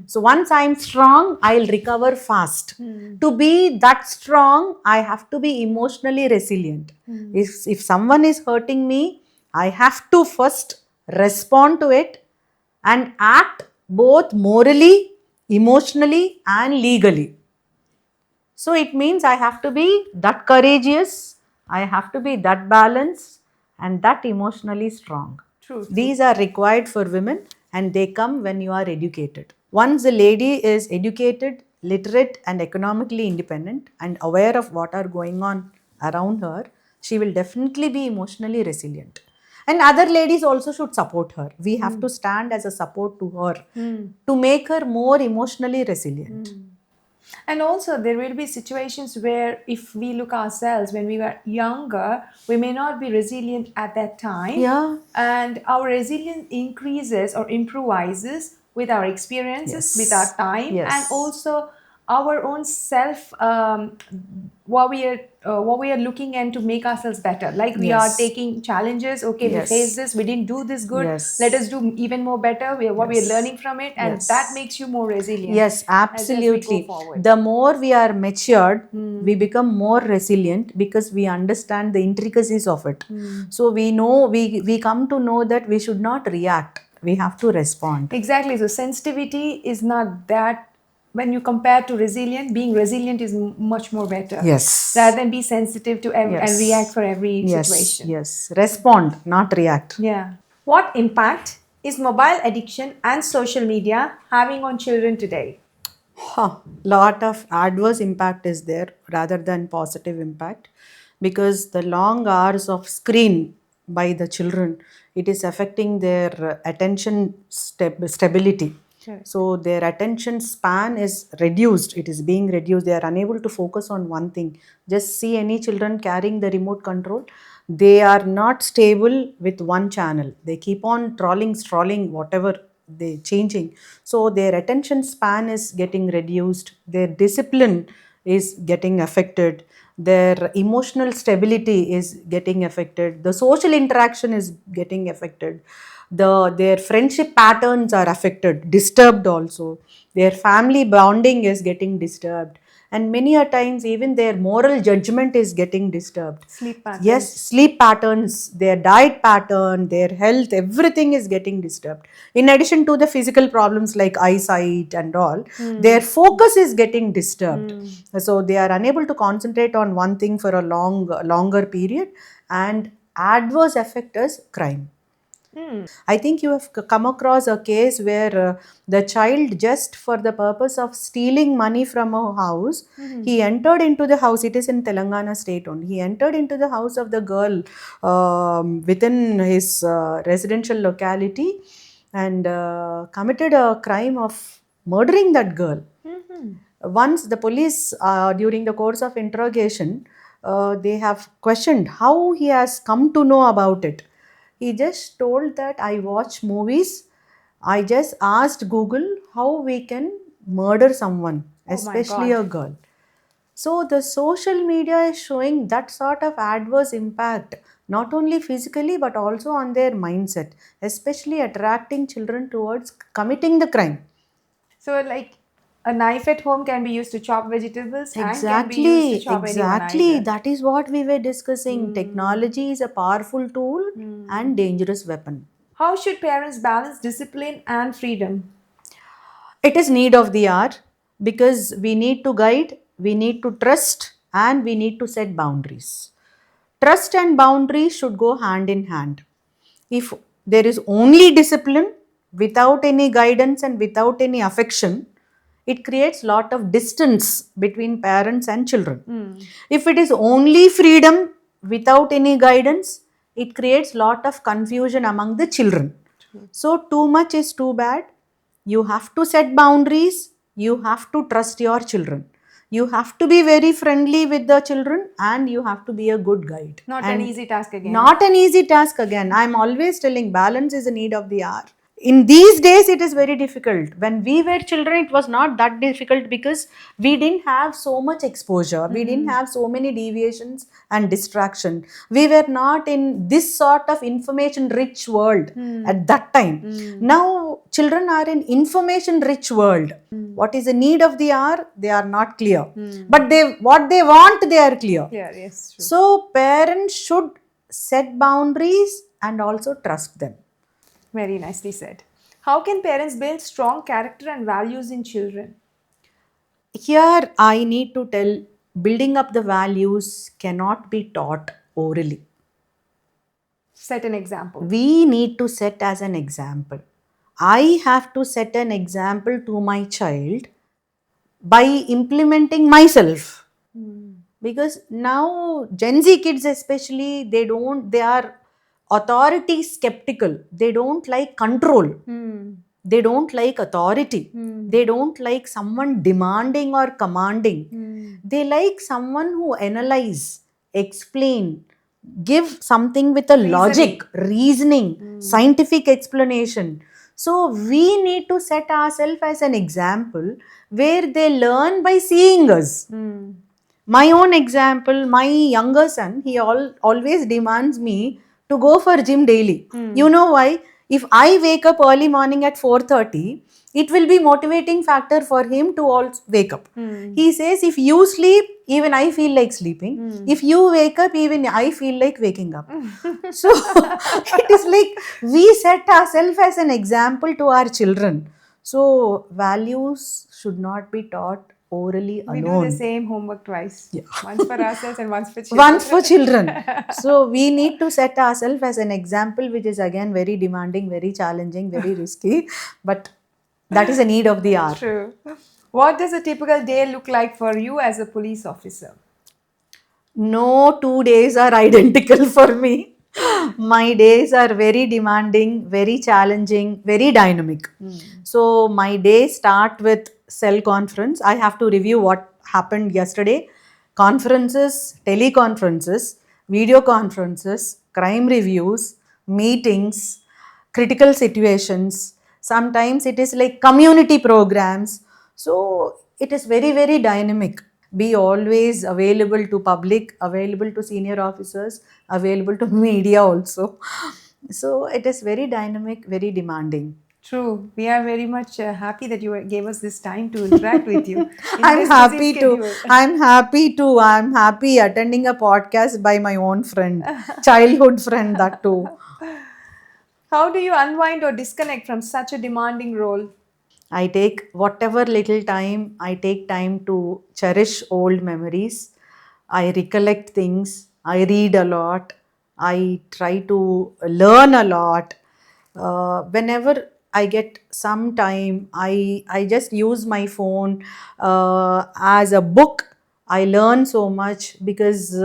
So once I'm strong, I'll recover fast. To be that strong, I have to be emotionally resilient. If someone is hurting me, I have to first respond to it and act both morally, emotionally, and legally. So it means I have to be that courageous, I have to be that balanced, and that emotionally strong. True. These are required for women and they come when you are educated. Once a lady is educated, literate, and economically independent and aware of what are going on around her, she will definitely be emotionally resilient. And other ladies also should support her. We have to stand as a support to her to make her more emotionally resilient. And also, there will be situations where, if we look ourselves when we were younger, we may not be resilient at that time. Yeah. And our resilience increases or improvises with our experiences, Yes. with our time, Yes. and also our own self. What we are looking at to make ourselves better. Like we are Yes. taking challenges. Okay, we Yes. faced this. We didn't do this good. Yes. Let us do even more better. We are Yes. learning from it, and Yes. that makes you more resilient. Yes, as we go absolutely. forward. The more we are matured, we become more resilient because we understand the intricacies of it. So we know, we come to know that we should not react. We have to respond. Exactly. So sensitivity is not that, when you compare to resilient, being resilient is much more better. Yes. Rather than be sensitive to and Yes. react for every Yes, situation. yes. Respond, not react. Yeah. What impact is mobile addiction and social media having on children today? Lot of adverse impact is there rather than positive impact, because the long hours of screen by the children, it is affecting their attention stability. Correct. So their attention span is reduced, it is being reduced, they are unable to focus on one thing. Just see any children carrying the remote control, they are not stable with one channel, they keep on scrolling whatever they changing. So their attention span is getting reduced, their discipline is getting affected, their emotional stability is getting affected, the social interaction is getting affected, their friendship patterns are affected, disturbed also, their family bonding is getting disturbed, and many a times even their moral judgment is getting disturbed. Sleep patterns. Yes, sleep patterns, their diet pattern, their health, everything is getting disturbed. In addition to the physical problems like eyesight and all, their focus is getting disturbed. So they are unable to concentrate on one thing for a longer period, and adverse effect is crime. I think you have come across a case where the child, just for the purpose of stealing money from a house, he entered into the house. It is in Telangana state only. He entered into the house of the girl within his residential locality and committed a crime of murdering that girl. Once the police, during the course of interrogation, they have questioned how he has come to know about it. He just told that I watch movies. I just asked Google how we can murder someone, Oh my especially God. a girl. So the social media is showing that sort of adverse impact, not only physically but also on their mindset, especially attracting children towards committing the crime. So, like, a knife at home can be used to chop vegetables and can be used to Exactly, chop anyone exactly. either. That is what we were discussing. Technology is a powerful tool and dangerous weapon. How should parents balance discipline and freedom? It is need of the hour, because we need to guide, we need to trust, and we need to set boundaries. Trust and boundaries should go hand in hand. If there is only discipline without any guidance and without any affection, it creates lot of distance between parents and children. If it is only freedom without any guidance, it creates lot of confusion among the children. So too much is too bad. You have to set boundaries, you have to trust your children, you have to be very friendly with the children, and you have to be a good guide. Not And an easy task again. not an easy task again. I'm always telling balance is a need of the hour. in these days it is very difficult. When we were children it was not that difficult because we didn't have so much exposure, we didn't have so many deviations and distraction, we were not in this sort of information rich world at that time. Now children are in information rich world. What is the need of the hour, they are not clear, but they what they want, they are clear. Yeah, yes, true. So parents should set boundaries and also trust them. Very nicely said. How can parents build strong character and values in children? Here I need to tell, building up the values cannot be taught orally. Set an example. We need to set as an example. I have to set an example to my child by implementing myself. Because now Gen Z kids especially, they are authority skeptical, they don't like control, they don't like authority, they don't like someone demanding or commanding, they like someone who analyze, explain, give something with a logic, reasoning, scientific explanation. So we need to set ourselves as an example where they learn by seeing us. My own example, my younger son, he always demands me to go for gym daily. You know why? If I wake up early morning at 4:30, it will be motivating factor for him to also wake up. He says, if you sleep, even I feel like sleeping. If you wake up, even I feel like waking up. So it is like we set ourselves as an example to our children. So values should not be taught orally We do alone. the same homework twice. Once for ourselves and once for children. Once for children. So we need to set ourselves as an example, which is again very demanding, very challenging, very risky, but that is a need of the hour. True. What does a typical day look like for you as a police officer? No 2 days are identical for me. My days are very demanding, very challenging, very dynamic. So my days start with cell conference. I have to review what happened yesterday. Conferences, teleconferences, video conferences, crime reviews, meetings, critical situations. Sometimes it is like community programs. So it is very, very dynamic. Be always available to public, available to senior officers, available to media also. So it is very dynamic, very demanding. True. We are very much happy that you gave us this time to interact with you. in I'm this happy busy to. schedule. I'm happy attending a podcast by my own friend, childhood friend, that too. How do you unwind or disconnect from such a demanding role? I take whatever little time, I take time to cherish old memories. I recollect things. I read a lot. I try to learn a lot. Whenever I get some time, I just use my phone as a book. I learn so much because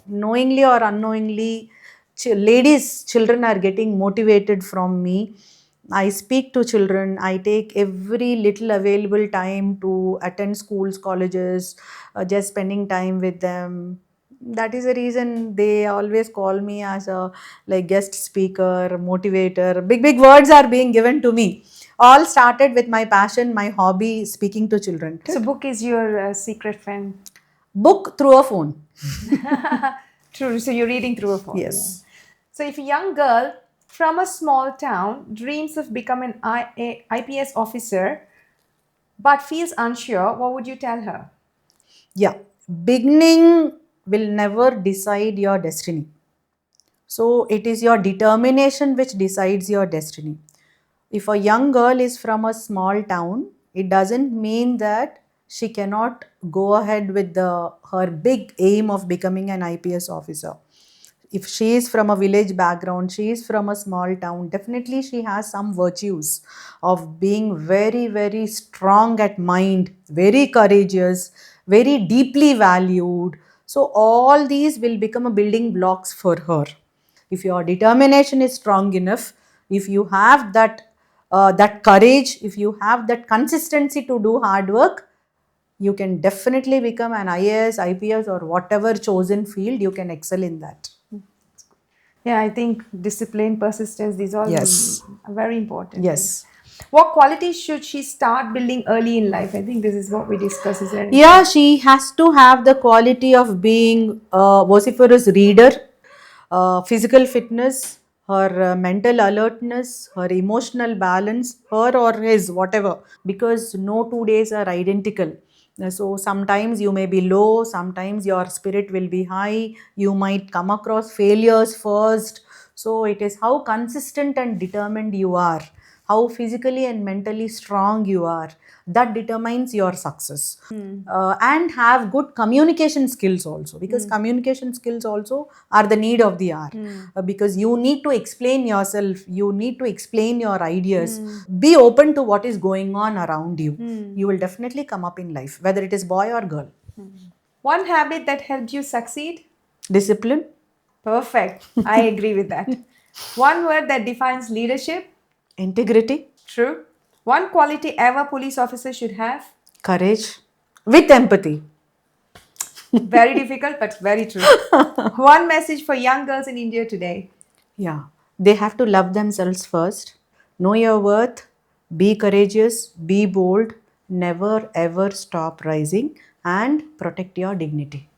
knowingly or unknowingly, children are getting motivated from me. I speak to children. I take every little available time to attend schools, colleges, just spending time with them. That is the reason they always call me as a like guest speaker, motivator. Big, big words are being given to me. All started with my passion, my hobby, speaking to children. So, book is your secret friend. Book through a phone. True. So, you're reading through a phone. Yes. Yeah. So, if a young girl from a small town dreams of becoming an IPS officer but feels unsure, what would you tell her? Yeah. Beginning will never decide your destiny. So it is your determination which decides your destiny. If a young girl is from a small town, it doesn't mean that she cannot go ahead with her big aim of becoming an IPS officer. If she is from a village background, she is from a small town, definitely she has some virtues of being very, very strong at mind, very courageous, very deeply valued. So all these will become a building blocks for her. If your determination is strong enough, if you have that courage, if you have that consistency to do hard work, you can definitely become an IAS, IPS, or whatever chosen field, you can excel in that. Yeah, I think discipline, persistence, these all Yes. are very important things. Yes. What qualities should she start building early in life? I think this is what we discuss. Is there Yeah, anything? she has to have the quality of being a vociferous reader, physical fitness, her mental alertness, her emotional balance, her or his, whatever, because no 2 days are identical. So sometimes you may be low, sometimes your spirit will be high, you might come across failures first. So it is how consistent and determined you are, how physically and mentally strong you are, that determines your success. And have good communication skills also, because communication skills also are the need of the hour. Because you need to explain yourself, you need to explain your ideas, be open to what is going on around you. You will definitely come up in life, whether it is boy or girl. One habit that helped you succeed? Discipline. Perfect. I agree with that. One word that defines leadership? Integrity. True. One quality every police officer should have? Courage with empathy. Very difficult, but very true. One message for young girls in India today? Yeah, they have to love themselves first, know your worth, be courageous, be bold, never ever stop rising, and protect your dignity.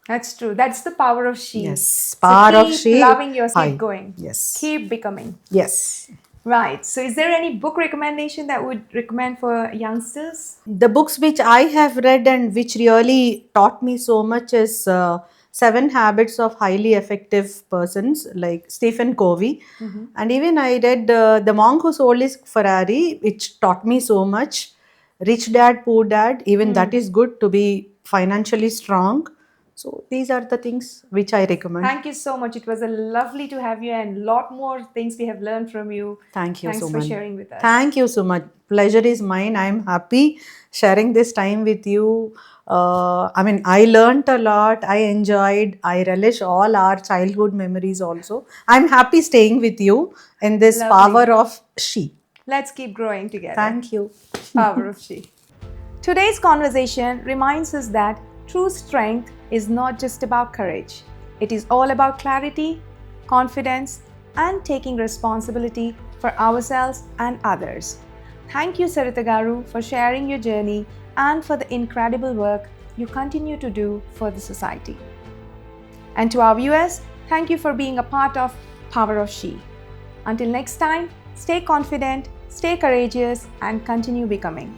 That's true. That's the power of she. Yes, So power of keep she loving yourself, keep high. going, Yes, keep becoming. yes. Right. So, is there any book recommendation that would recommend for youngsters? The books which I have read and which really taught me so much is Seven Habits of Highly Effective Persons, like Stephen Covey. And even I read The Monk Who Sold His Ferrari, which taught me so much. Rich Dad, Poor Dad, even that is good to be financially strong. So these are the things which I recommend. Thank you so much. It was a lovely to have you, and lot more things we have learned from you. Thank you Thanks so for much. sharing with us. Thank you so much. Pleasure is mine. I'm happy sharing this time with you. I learned a lot. I enjoyed. I relish all our childhood memories also. I'm happy staying with you in this Lovely. power of she. Let's keep growing together. Thank you. Power of she. Today's conversation reminds us that true strength is not just about courage. It is all about clarity, confidence, and taking responsibility for ourselves and others. Thank you, Sarita Garu, for sharing your journey and for the incredible work you continue to do for the society. And to our viewers, thank you for being a part of Power of She. Until next time, stay confident, stay courageous, and continue becoming.